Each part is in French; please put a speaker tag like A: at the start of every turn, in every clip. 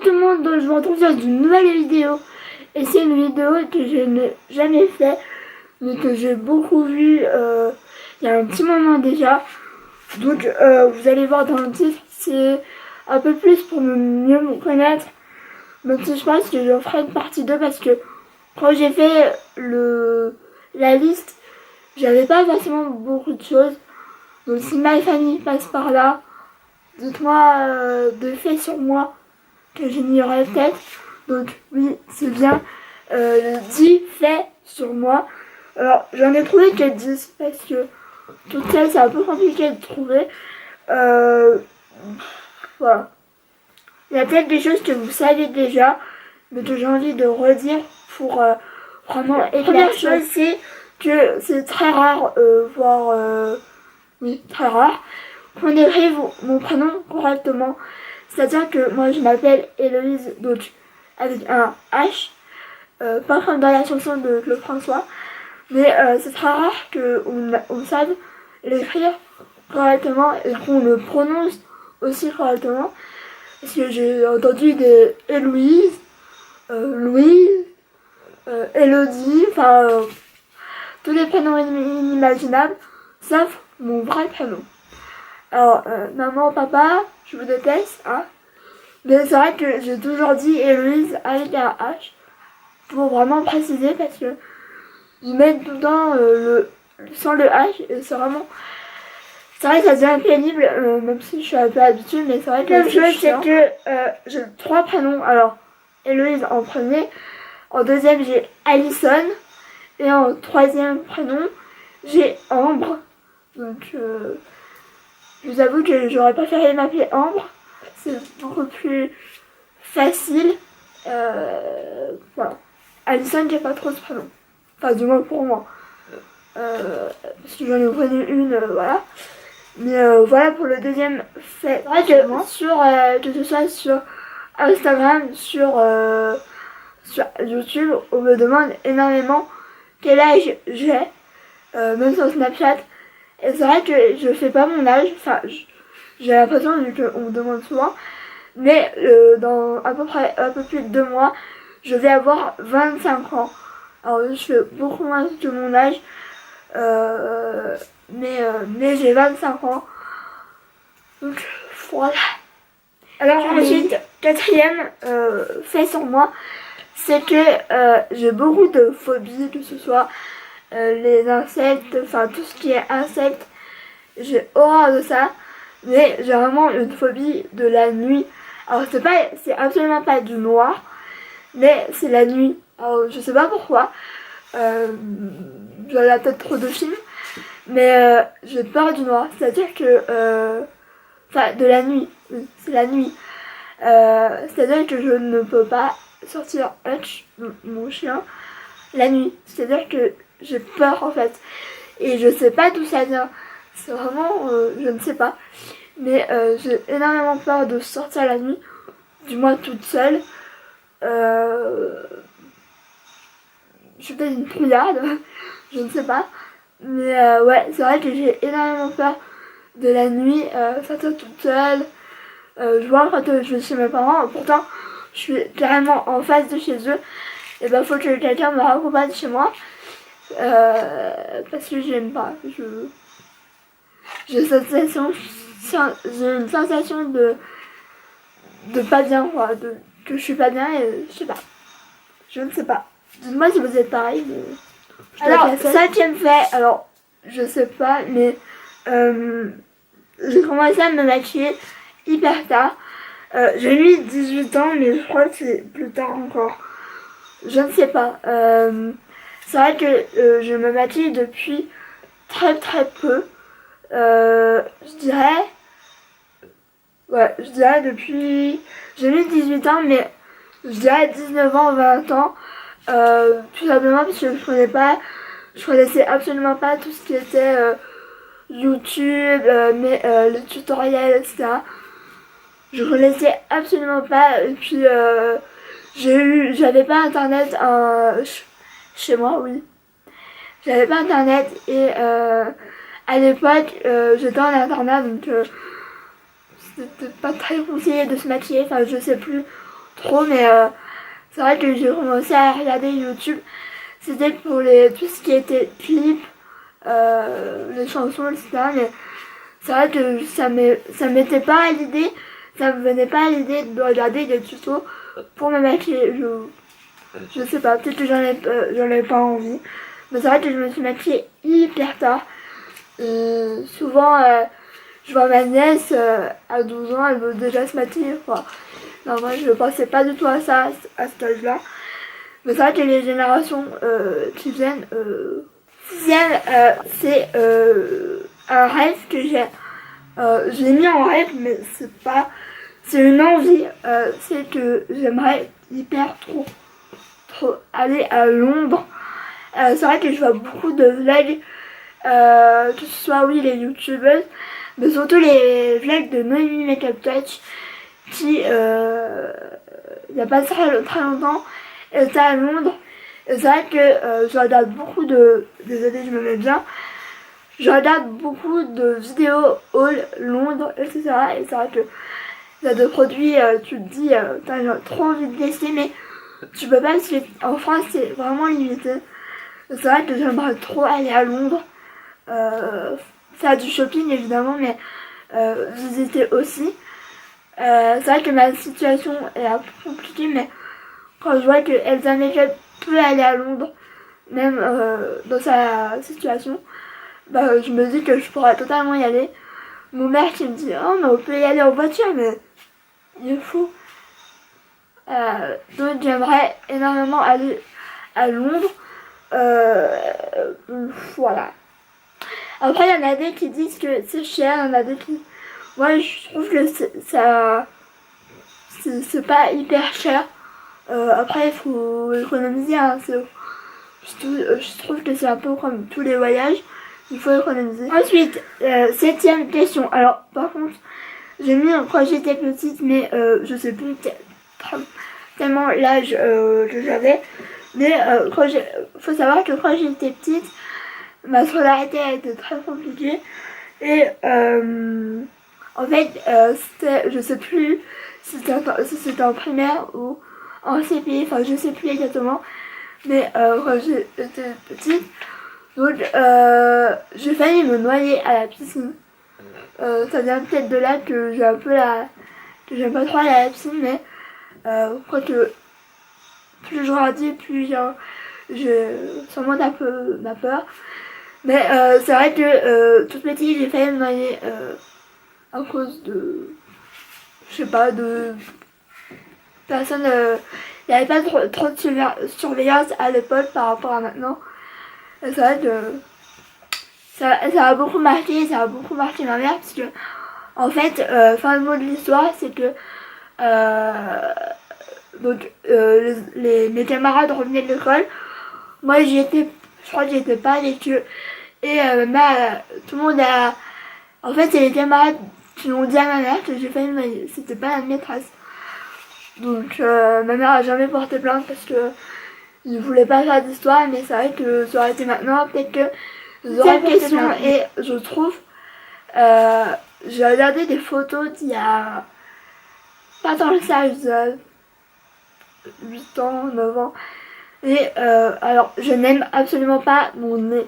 A: tout le monde, donc je vous retrouve dans une nouvelle vidéo. Et c'est une vidéo que je n'ai jamais fait, mais que j'ai beaucoup vue il y a un petit moment déjà. Donc vous allez voir dans le titre, c'est un peu plus pour mieux me connaître. Même si je pense que je ferai une partie 2 parce que quand j'ai fait la liste, j'avais pas forcément beaucoup de choses. Donc si ma famille passe par là, dites-moi de fait sur moi que j'ignorais peut-être. Donc oui, c'est bien. 10 faits sur moi. Alors j'en ai trouvé que 10 parce que toutes celles c'est un peu compliqué de trouver. Voilà. Il y a peut-être des choses que vous savez déjà, mais que j'ai envie de redire pour vraiment éclaircir. La première chose c'est que c'est très rare, voire oui, très rare, qu'on écrive mon prénom correctement. C'est-à-dire que moi je m'appelle Héloïse, donc avec un H, pas comme dans la chanson de Claude François, mais c'est très rare qu'on sache l'écrire correctement et qu'on le prononce aussi correctement. Parce que j'ai entendu des Héloïse, Louise, Élodie, enfin tous les prénoms inimaginables, sauf mon vrai prénom. Alors, maman, papa, je vous déteste, hein. Mais c'est vrai que j'ai toujours dit Héloïse avec un H pour vraiment préciser parce que ils mettent tout le temps sans le H et c'est vraiment. C'est vrai que ça devient pénible, même si je suis un peu habituée, mais c'est vrai que le chose c'est que j'ai 3 prénoms. Alors, Héloïse en premier, en deuxième j'ai Alison et en troisième prénom j'ai Ambre. Donc, je vous avoue que j'aurais préféré m'appeler Ambre. C'est beaucoup plus facile. Voilà. Alison, j'ai pas trop ce prénom. Enfin, du moins pour moi. Parce que j'en ai connu une, voilà. Mais voilà pour le deuxième fait. C'est vrai que que ce soit sur Instagram, sur YouTube, on me demande énormément quel âge j'ai. Même sur Snapchat. Et c'est vrai que je fais pas mon âge. Enfin, j'ai l'impression qu'on me demande souvent. Mais dans à peu près un peu plus de 2 mois, je vais avoir 25 ans. Alors je fais beaucoup moins que mon âge. Mais j'ai 25 ans. Donc voilà. Alors ensuite, quatrième fait sur moi, c'est que j'ai beaucoup de phobies, que ce soit les insectes, enfin tout ce qui est insectes. J'ai horreur de ça. Mais j'ai vraiment une phobie de la nuit. Alors c'est absolument pas du noir, mais c'est la nuit. Alors je sais pas pourquoi. J'en ai peut-être trop de films, mais j'ai peur du noir. C'est-à-dire que, enfin de la nuit. Oui, c'est la nuit. C'est-à-dire que je ne peux pas sortir Hutch, mon chien, la nuit. C'est-à-dire que j'ai peur en fait. Et je sais pas d'où ça vient. C'est vraiment, je ne sais pas. Mais j'ai énormément peur de sortir la nuit, du moins toute seule. Je suis peut-être une trouillarde, je ne sais pas. Mais ouais, c'est vrai que j'ai énormément peur de la nuit, sortir toute seule. Je vois quand je vais chez mes parents, pourtant je suis carrément en face de chez eux. Et ben faut que quelqu'un me raccompagne chez moi. Parce que j'aime pas. J'ai une sensation de pas bien, quoi, que je suis pas bien et je sais pas. Je ne sais pas. Dites-moi si vous êtes pareil. Mais alors, 5e fait, alors, je sais pas, mais j'ai commencé à me maquiller hyper tard. J'ai mis 18 ans, mais je crois que c'est plus tard encore. Je ne sais pas. C'est vrai que je me maquille depuis très très peu. Je dirais... Ouais, je dirais depuis... J'ai mis 18 ans, mais je dirais 19 ans, 20 ans. Tout simplement parce que je connaissais absolument pas tout ce qui était YouTube, les tutoriels, etc. Je connaissais absolument pas. Et puis, j'avais pas internet chez moi, oui. J'avais pas internet et à l'époque, j'étais en internat, donc c'était pas très conseillé de se maquiller. Enfin, je sais plus trop, mais c'est vrai que j'ai commencé à regarder YouTube. C'était pour tout ce qui était clip, les chansons, etc. Mais c'est vrai que ça m'était pas à l'idée, ça me venait pas à l'idée de regarder des tutos pour me maquiller. Je sais pas, peut-être que j'en ai pas envie. Mais c'est vrai que je me suis maquillée hyper tard. Souvent, je vois ma nièce à 12 ans, elle veut déjà se maquiller. Enfin, non, moi je pensais pas du tout à ça à cet âge-là. Mais c'est vrai que les générations qui viennent, sixième, c'est un rêve que j'ai. Je l'ai mis en rêve, mais c'est une envie. C'est que j'aimerais hyper trop aller à Londres. C'est vrai que je vois beaucoup de vlogs, que ce soit oui les youtubeuses, mais surtout les vlogs de Noémie Makeup Touch qui il n'y a pas très longtemps était à Londres. Et c'est vrai que je regarde beaucoup désolée je me mets bien, je regarde beaucoup de vidéos haul Londres, etc. Et c'est vrai que il y a des produits, tu te dis t'as trop envie de tester, mais tu peux pas parce qu'en France c'est vraiment limité. C'est vrai que j'aimerais trop aller à Londres, faire du shopping évidemment, mais visiter aussi. C'est vrai que ma situation est un peu compliquée, mais quand je vois que Elsa Makeup peut aller à Londres, même dans sa situation, bah, je me dis que je pourrais totalement y aller. Mon mère qui me dit oh mais on peut y aller en voiture, mais il est fou. Donc j'aimerais énormément aller à Londres. Voilà. Après il y en a des qui disent que c'est cher, il y en a des qui... Moi je trouve que c'est pas hyper cher. Après il faut économiser, hein. Je trouve que c'est un peu comme tous les voyages, il faut économiser. Ensuite, septième question. Alors par contre, j'ai mis quand j'étais petite, mais je sais plus tellement l'âge que j'avais. Mais faut savoir que quand j'étais petite, ma scolarité a été très compliquée. Et en fait, je sais plus si c'était en primaire ou en CP, enfin je sais plus exactement. Mais quand j'étais petite, donc j'ai failli me noyer à la piscine. Ça vient peut-être de là que j'ai un peu que j'aime pas trop aller à la piscine, mais quoique plus je grandis, plus ça monte un peu ma peur. Mais c'est vrai que toute petite j'ai failli me noyer à cause de, je sais pas, de personnes. Il n'y avait pas trop de surveillance à l'époque par rapport à maintenant. Et c'est vrai que ça a beaucoup marqué, ça a beaucoup marqué ma mère parce que en fait, fin de mot de l'histoire, c'est que donc mes camarades revenaient de l'école. Moi je crois que j'étais pas avec eux. Et tout le monde a... En fait, c'est les camarades qui l'ont dit à ma mère que j'ai failli me noyer. C'était pas la maîtresse. Donc ma mère a jamais porté plainte parce que il voulait pas faire d'histoire, mais c'est vrai que ça aurait été maintenant, peut-être que j'aurais une question. Et je trouve, j'ai regardé des photos d'il y a pas tant que ça, 8 ans, 9 ans. Et alors, je n'aime absolument pas mon nez.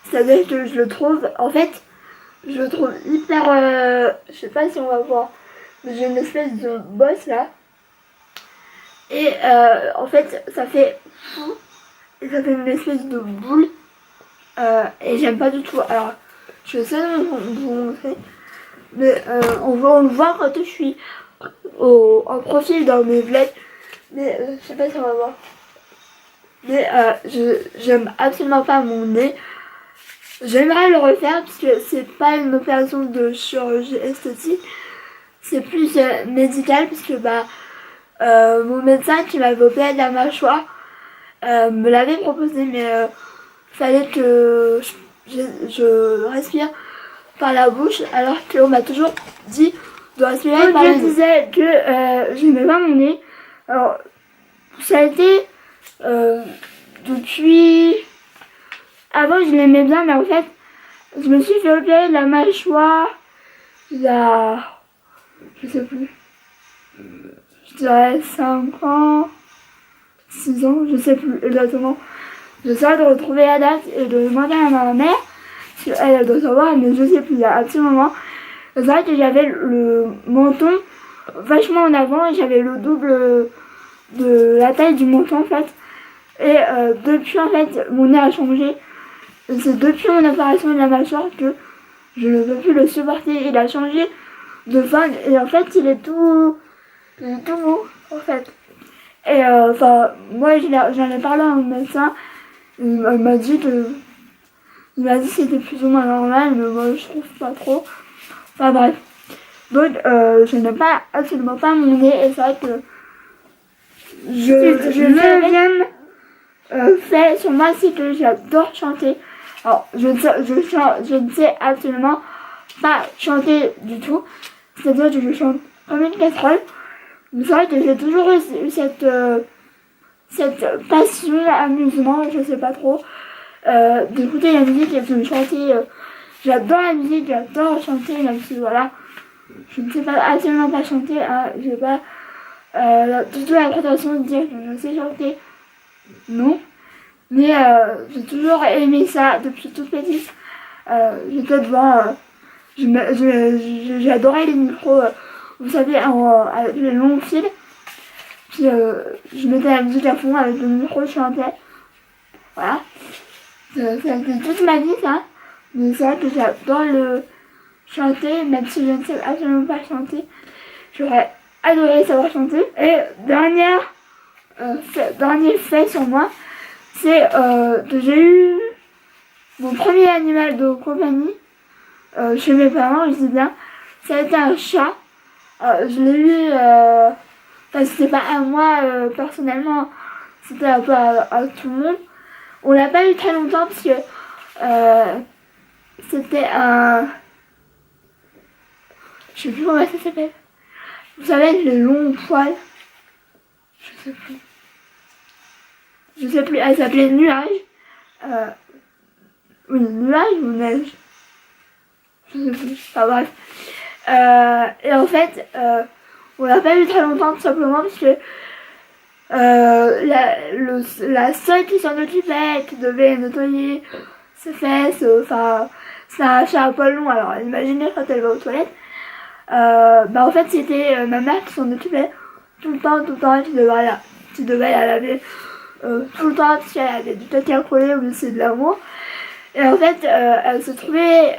A: C'est-à-dire que je le trouve, en fait, je le trouve hyper, je sais pas si on va voir, mais j'ai une espèce de bosse là. Et en fait, ça fait fou. Et ça fait une espèce de boule. Et j'aime pas du tout. Alors, je sais vous montrer. Mais on va le voir quand je suis en profil dans mes vlogs. Mais je sais pas si on va voir. Mais j'aime absolument pas mon nez. J'aimerais le refaire parce que c'est pas une opération de chirurgie esthétique. C'est plus médical parce que mon médecin qui m'avait opéré de la mâchoire me l'avait proposé, mais fallait que je respire par la bouche, alors qu'on m'a toujours dit de respirer par le nez. Je disais que je n'aimais pas mon nez. Alors, ça a été depuis... Avant, je l'aimais bien, mais en fait, je me suis fait opérer de la mâchoire il y a... Je sais plus. je dirais 5 ans, 6 ans, je sais plus exactement. J'essaie de retrouver la date et de demander à ma mère, si elle doit savoir, mais je sais plus, il y a un petit moment. C'est vrai que j'avais le menton vachement en avant et j'avais le double de la taille du menton en fait. Et depuis en fait, mon nez a changé. Et c'est depuis mon opération de la mâchoire que je ne peux plus le supporter. Il a changé de forme et en fait il est tout mou en fait. Et moi j'en ai parlé à mon médecin. Il m'a dit que c'était plus ou moins normal, mais moi je trouve pas trop. Enfin bref. Donc je n'ai pas absolument pas mon nez et c'est vrai que je deuxième fait sur moi c'est que j'adore chanter. Alors je ne sais absolument pas chanter du tout. C'est-à-dire que je chante comme une casserole. Mais c'est vrai que j'ai toujours eu cette passion, amusement, je sais pas trop, d'écouter la musique et de chanter. J'adore la musique, j'adore chanter, même si voilà, je ne sais pas absolument pas chanter, hein, j'ai pas du tout la prétention de dire que je sais chanter, non, mais j'ai toujours aimé ça depuis toute petite. J'étais devant, j'adorais les micros, vous savez, avec les longs fils. Puis je mettais la musique à fond avec le micro, je chantais. Voilà. Ça a été toute ma vie ça. Mais c'est vrai que j'adore le chanter, même si je ne sais absolument pas chanter. J'aurais adoré savoir chanter. Et dernier fait sur moi, c'est que j'ai eu mon premier animal de compagnie chez mes parents, je dis bien. Ça a été un chat. Je l'ai eu, enfin c'était pas à moi personnellement, c'était un peu à tout le monde. On l'a pas eu très longtemps parce que c'était un... Je sais plus comment ça s'appelle. Vous savez, les longs poils. Je sais plus. Elle s'appelait Nuage. Oui, Nuage ou Neige. Je sais plus. Enfin bref. Et en fait, on l'a pas eu très longtemps tout simplement parce que la seule qui s'en occupait, qui devait nettoyer ses fesses, enfin, c'est un chat un peu long, alors imaginez quand elle va aux toilettes. En fait, c'était ma mère qui s'en occupait tout le temps, tu devais la laver tout le temps, parce qu'elle avait du caca collé au lycée de l'amour. Et en fait, elle se trouvait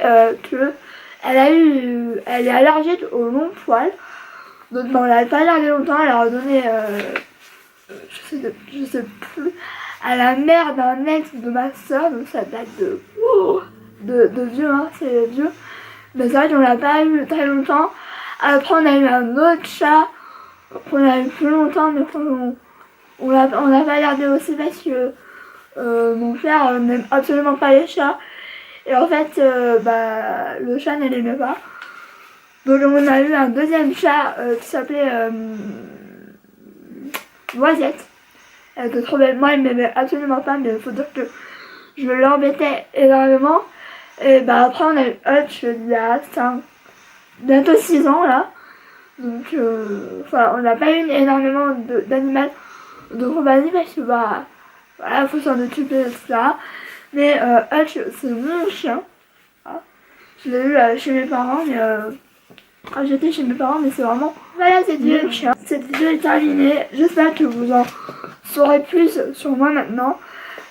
A: que elle est allergique aux longs poils. Donc on l'a pas gardé longtemps, elle a redonné, je sais plus, à la mère d'un ex de ma soeur, donc ça date de vieux, hein, c'est vieux. Mais c'est vrai qu'on l'a pas eu très longtemps. Après on a eu un autre chat qu'on a eu plus longtemps, mais on l'a pas gardé aussi parce que mon père n'aime absolument pas les chats. Et en fait, le chat ne l'aimait pas. Donc on a eu un deuxième chat qui s'appelait Noisette. Elle était trop belle. Moi, elle m'aimait absolument pas, mais il faut dire que je l'embêtais énormément. Et après, on a eu Hutch il y a bientôt 6 ans là. Donc, on n'a pas eu énormément d'animaux de compagnie parce que voilà, faut s'en occuper, etc. Mais Hutch, c'est mon chien. Voilà. Je l'ai eu chez mes parents, mais quand j'étais chez mes parents, mais c'est vraiment... Voilà, cette vidéo de chien. Cette vidéo est terminée. J'espère que vous en saurez plus sur moi maintenant.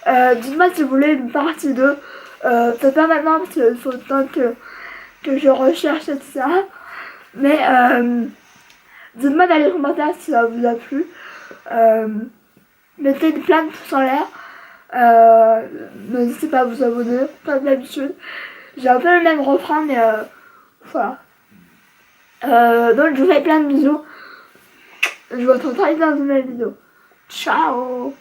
A: Dites-moi si vous voulez une partie 2. Peut-être pas maintenant parce qu'il faut le temps que je recherche, etc. Mais dites-moi dans les commentaires si ça vous a plu. Mettez plein de pouces en l'air. N'hésitez pas à vous abonner, comme d'habitude. J'ai un peu le même refrain, mais voilà. Donc je vous fais plein de bisous. Je vous retrouve très vite dans une nouvelle vidéo. Ciao.